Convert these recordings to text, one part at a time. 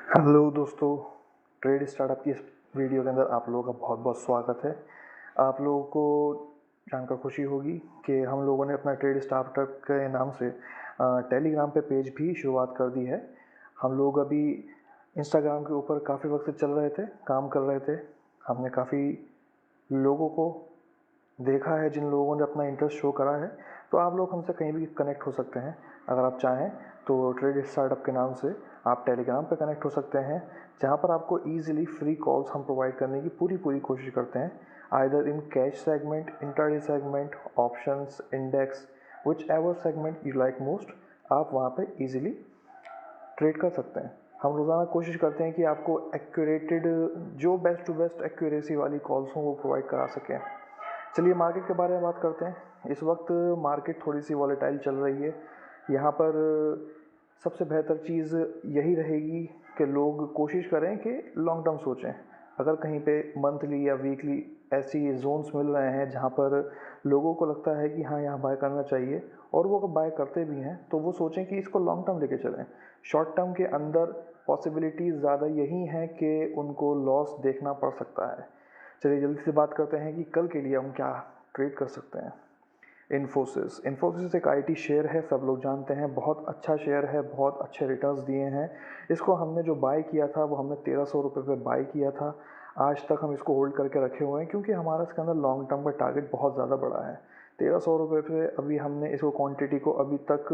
Hello दोस्तों, trade startup की इस वीडियो के अंदर आप लोगों का बहुत बहुत स्वागत है। आप लोगों को जानकर खुशी होगी कि हम लोगों ने अपना ट्रेड स्टार्टअप के नाम से टेलीग्राम पे पेज भी शुरुआत कर दी है। हम लोग अभी इंस्टाग्राम के ऊपर काफ़ी वक्त से चल रहे थे, काम कर रहे थे। हमने काफ़ी लोगों को देखा है जिन लोगों ने अपना इंटरेस्ट शो करा है, तो आप लोग हमसे कहीं भी कनेक्ट हो सकते हैं। अगर आप चाहें तो ट्रेड स्टार्टअप के नाम से आप टेलीग्राम पे कनेक्ट हो सकते हैं, जहां पर आपको ईजिली फ्री कॉल्स हम प्रोवाइड करने की पूरी पूरी कोशिश करते हैं। Either in cash segment, intraday segment, options, index, which ever segment you like most, आप वहाँ पे ईजिली ट्रेड कर सकते हैं। हम रोज़ाना कोशिश करते हैं कि आपको एक्यूरेटेड, जो बेस्ट टू बेस्ट एक्यूरेसी वाली कॉल्स हों वो प्रोवाइड करा सकें। चलिए मार्केट के बारे में बात करते हैं। इस वक्त मार्केट थोड़ी सी वॉलेटाइल चल रही है। यहाँ पर सबसे बेहतर चीज़ यही रहेगी कि लोग कोशिश करें कि लॉन्ग टर्म सोचें। अगर कहीं पे मंथली या वीकली ऐसी जोन्स मिल रहे हैं जहाँ पर लोगों को लगता है कि हाँ यहाँ बाय करना चाहिए, और वो अगर बाय करते भी हैं तो वो सोचें कि इसको लॉन्ग टर्म लेके चलें। शॉर्ट टर्म के अंदर पॉसिबिलिटीज़ ज़्यादा यही हैं कि उनको लॉस देखना पड़ सकता है। चलिए जल्दी से बात करते हैं कि कल के लिए हम क्या ट्रेड कर सकते हैं। इन्फोसिस एक आईटी शेयर है, सब लोग जानते हैं, बहुत अच्छा शेयर है, बहुत अच्छे रिटर्न्स दिए हैं। इसको हमने जो बाय किया था वो हमने 1300 रुपये पे बाय किया था। आज तक हम इसको होल्ड करके रखे हुए हैं क्योंकि हमारा इसके अंदर लॉन्ग टर्म का टारगेट बहुत ज़्यादा बड़ा है। 1300 रुपये पे अभी हमने इसको क्वांटिटी को अभी तक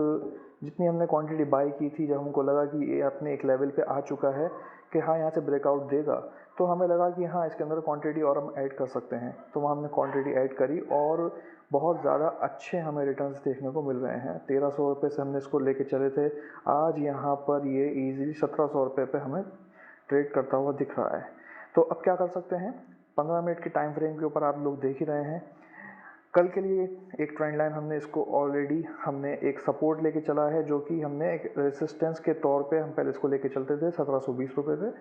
जितनी हमने क्वांटिटी बाय की थी, जब हमको लगा कि ये अपने एक लेवल पे आ चुका है कि हाँ यहाँ से ब्रेकआउट देगा, तो हमें लगा कि हाँ इसके अंदर क्वांटिटी और हम ऐड कर सकते हैं। तो वहाँ हमने क्वांटिटी ऐड करी और बहुत ज़्यादा अच्छे हमें रिटर्न्स देखने को मिल रहे हैं। 1300 रुपये से हमने इसको लेके चले थे, आज यहाँ पर ये ईजिली 1700 रुपये पे हमें ट्रेड करता हुआ दिख रहा है। तो अब क्या कर सकते हैं, 15 मिनट के टाइम फ्रेम के ऊपर आप लोग देख ही रहे हैं। कल के लिए एक ट्रेंड लाइन हमने इसको ऑलरेडी हमने एक सपोर्ट लेके चला है, जो कि हमने एक रेसिस्टेंस के तौर पे हम पहले इसको लेके चलते थे 1720 रुपये पे,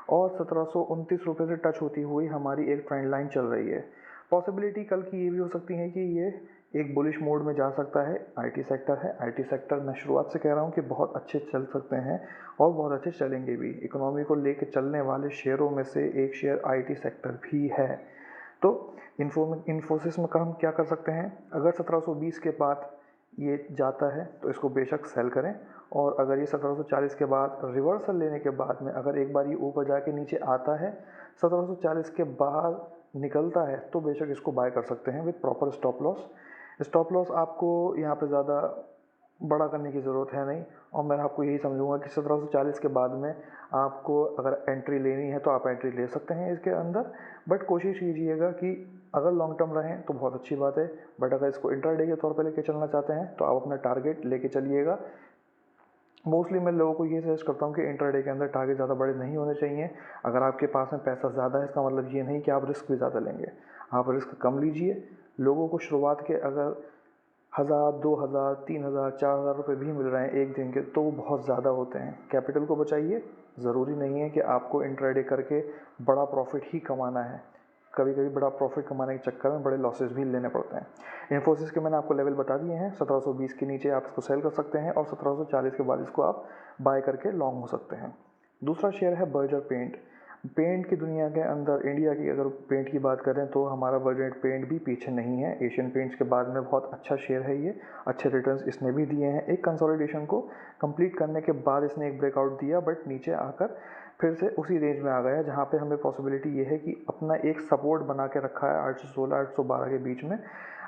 और 1729 रुपये से टच होती हुई हमारी एक ट्रेंड लाइन चल रही है। पॉसिबिलिटी कल की ये भी हो सकती है कि ये एक बुलिश मोड में जा सकता है। आईटी सेक्टर है, आईटी सेक्टर मैं शुरुआत से कह रहा हूँ कि बहुत अच्छे चल सकते हैं और बहुत अच्छे चलेंगे भी। इकोनॉमी को लेके चलने वाले शेयरों में से एक शेयर आईटी सेक्टर भी है। तो इन्फोसिस में हम क्या कर सकते हैं, अगर 1720 के बाद ये जाता है तो इसको बेशक सेल करें, और अगर ये 1740 के बाद रिवर्सल लेने के बाद में अगर एक बार ये ऊपर जाके नीचे आता है, 1740 के बाद निकलता है, तो बेशक इसको बाय कर सकते हैं with proper stop loss. Stop loss आपको यहाँ पे ज़्यादा बड़ा करने की ज़रूरत है नहीं, और मैं आपको यही समझूंगा कि 1740 के बाद में आपको अगर एंट्री लेनी है तो आप एंट्री ले सकते हैं इसके अंदर। बट कोशिश कीजिएगा कि अगर लॉन्ग टर्म रहें तो बहुत अच्छी बात है, बट अगर इसको इंट्राडे के तौर पे लेके चलना चाहते हैं तो आप अपना टारगेट लेके चलिएगा। मोस्टली मैं लोगों को ये सजेस्ट करता हूँ कि इंट्राडे के अंदर टारगेट ज़्यादा बड़े नहीं होने चाहिए। अगर आपके पास में पैसा ज़्यादा है, इसका मतलब ये नहीं कि आप रिस्क भी ज़्यादा लेंगे, आप रिस्क कम लीजिए। लोगों को शुरुआत के अगर 1000, 2000, 3000, 4000 रुपये भी मिल रहे हैं एक दिन के, तो वो बहुत ज़्यादा होते हैं। कैपिटल को बचाइए। ज़रूरी नहीं है कि आपको इंट्राडे करके बड़ा प्रॉफिट ही कमाना है, कभी कभी बड़ा प्रॉफिट कमाने के चक्कर में बड़े लॉसेस भी लेने पड़ते हैं। इन्फोसिस के मैंने आपको लेवल बता दिए हैं, 1720 के नीचे आप इसको सेल कर सकते हैं और 1740 के बाद इसको आप बाय करके लॉन्ग हो सकते हैं। दूसरा शेयर है बर्जर पेंट। पेंट की दुनिया के अंदर इंडिया की अगर पेंट की बात करें तो हमारा बर्जर पेंट भी पीछे नहीं है। एशियन पेंट्स के बाद में बहुत अच्छा शेयर है ये, अच्छे रिटर्न्स इसने भी दिए हैं। एक कंसोलिडेशन को कंप्लीट करने के बाद इसने एक ब्रेकआउट दिया, बट नीचे आकर फिर से उसी रेंज में आ गया, जहाँ पे हमें पॉसिबिलिटी ये है कि अपना एक सपोर्ट बना के रखा है 816 812 के बीच में।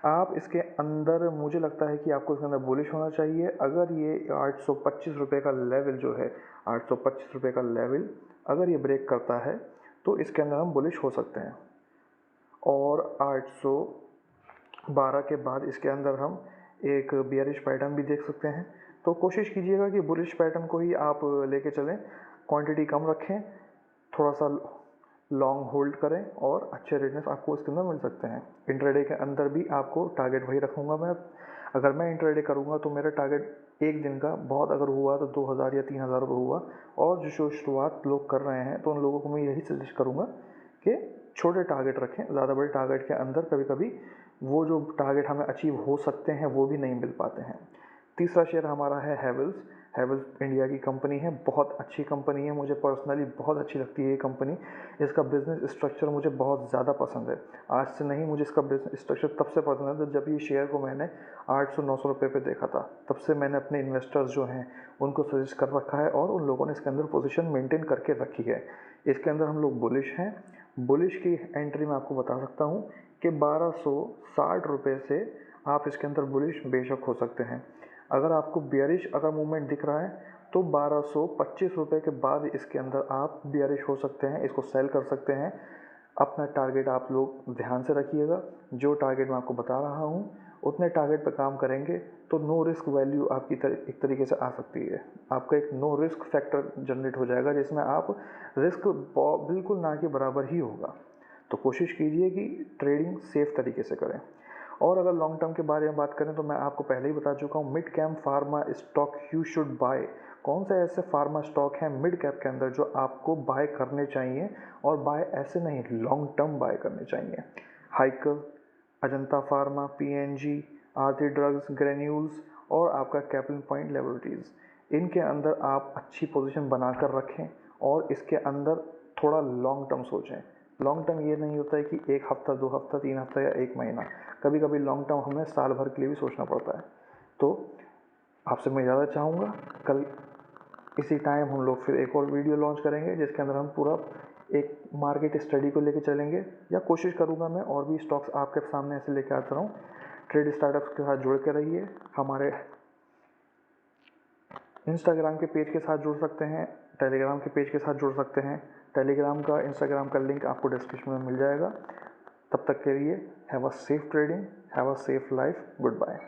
आप इसके अंदर, मुझे लगता है कि आपको इसके अंदर बुलिश होना चाहिए। अगर ये 825 रुपये का लेवल जो है, 825 रुपये का लेवल अगर ये ब्रेक करता है तो इसके अंदर हम बुलिश हो सकते हैं, और 812 के बाद इसके अंदर हम एक बियरिश पैटर्न भी देख सकते हैं। तो कोशिश कीजिएगा कि बुलिश पैटर्न को ही आप लेके चलें, क्वांटिटी कम रखें, थोड़ा सा लॉन्ग होल्ड करें, और अच्छे रिटर्न्स आपको इसके अंदर मिल सकते हैं। इंट्राडे के अंदर भी आपको टारगेट वही रखूँगा मैं। अगर मैं इंट्राडे करूँगा तो मेरा टारगेट एक दिन का बहुत अगर हुआ तो 2000 या 3000 रुपये हुआ, और जो शुरुआत लोग कर रहे हैं तो उन लोगों को मैं यही सजेस्ट करूँगा कि छोटे टारगेट रखें। ज़्यादा बड़े टारगेट के अंदर कभी कभी वो जो टारगेट हमें अचीव हो सकते हैं वो भी नहीं मिल पाते हैं। तीसरा शेयर हमारा है हैवेल्स। हैवेल्स इंडिया की कंपनी है, बहुत अच्छी कंपनी है, मुझे पर्सनली बहुत अच्छी लगती है ये कंपनी। इसका बिज़नेस स्ट्रक्चर मुझे बहुत ज़्यादा पसंद है। आज से नहीं, मुझे इसका बिज़नेस स्ट्रक्चर तब से पसंद है जब ये शेयर को मैंने 800-900 रुपये पे देखा था। तब से मैंने अपने इन्वेस्टर्स जो हैं उनको सजेस्ट कर रखा है और उन लोगों ने इसके अंदर पोजीशन मेंटेन करके रखी है। इसके अंदर हम लोग बुलिश हैं। बुलिश की एंट्री मैं आपको बता सकता हूँ कि 1260 रुपये से आप इसके अंदर बुलिश बेशक हो सकते हैं। अगर आपको बियरिश अगर मूवमेंट दिख रहा है तो 1225 रुपये के बाद इसके अंदर आप बियरिश हो सकते हैं, इसको सेल कर सकते हैं। अपना टारगेट आप लोग ध्यान से रखिएगा। जो टारगेट मैं आपको बता रहा हूँ उतने टारगेट पर काम करेंगे तो नो रिस्क वैल्यू आपकी एक तरीके से आ सकती है। आपका एक नो रिस्क फैक्टर जनरेट हो जाएगा जिसमें आप रिस्क बिल्कुल ना के बराबर ही होगा। तो कोशिश कीजिए कि ट्रेडिंग सेफ तरीके से करें। और अगर लॉन्ग टर्म के बारे में बात करें तो मैं आपको पहले ही बता चुका हूँ, mid cap pharma stock you should buy. कौन से ऐसे फार्मा स्टॉक हैं मिड कैप के अंदर जो आपको बाय करने चाहिए, और बाय ऐसे नहीं, लॉन्ग टर्म बाय करने चाहिए। हाइकल, अजंता फार्मा, पीएनजी, आरती ड्रग्स, ग्रेन्यूल्स और आपका कैपिटल पॉइंट लेबोरेटरीज, इनके अंदर आप अच्छी पोजीशन बनाकर रखें और इसके अंदर थोड़ा लॉन्ग टर्म सोचें। लॉन्ग टर्म ये नहीं होता है कि 1 हफ्ता, 2 हफ्ता, 3 हफ्ता या 1 महीना, कभी कभी लॉन्ग टर्म हमें साल भर के लिए भी सोचना पड़ता है। तो आपसे मैं ज़्यादा चाहूँगा कल इसी टाइम हम लोग फिर एक और वीडियो लॉन्च करेंगे जिसके अंदर हम पूरा एक मार्केट स्टडी को लेके चलेंगे, या कोशिश करूँगा मैं और भी स्टॉक्स आपके सामने ऐसे लेके आता रहूँ। ट्रेड स्टार्टअप्स के साथ जुड़ के रहिए। हमारे इंस्टाग्राम के पेज के साथ जुड़ सकते हैं, टेलीग्राम के पेज के साथ जुड़ सकते हैं। टेलीग्राम का, इंस्टाग्राम का लिंक आपको डिस्क्रिप्शन में मिल जाएगा। तब तक के लिए have a safe trading, have a safe life, good bye.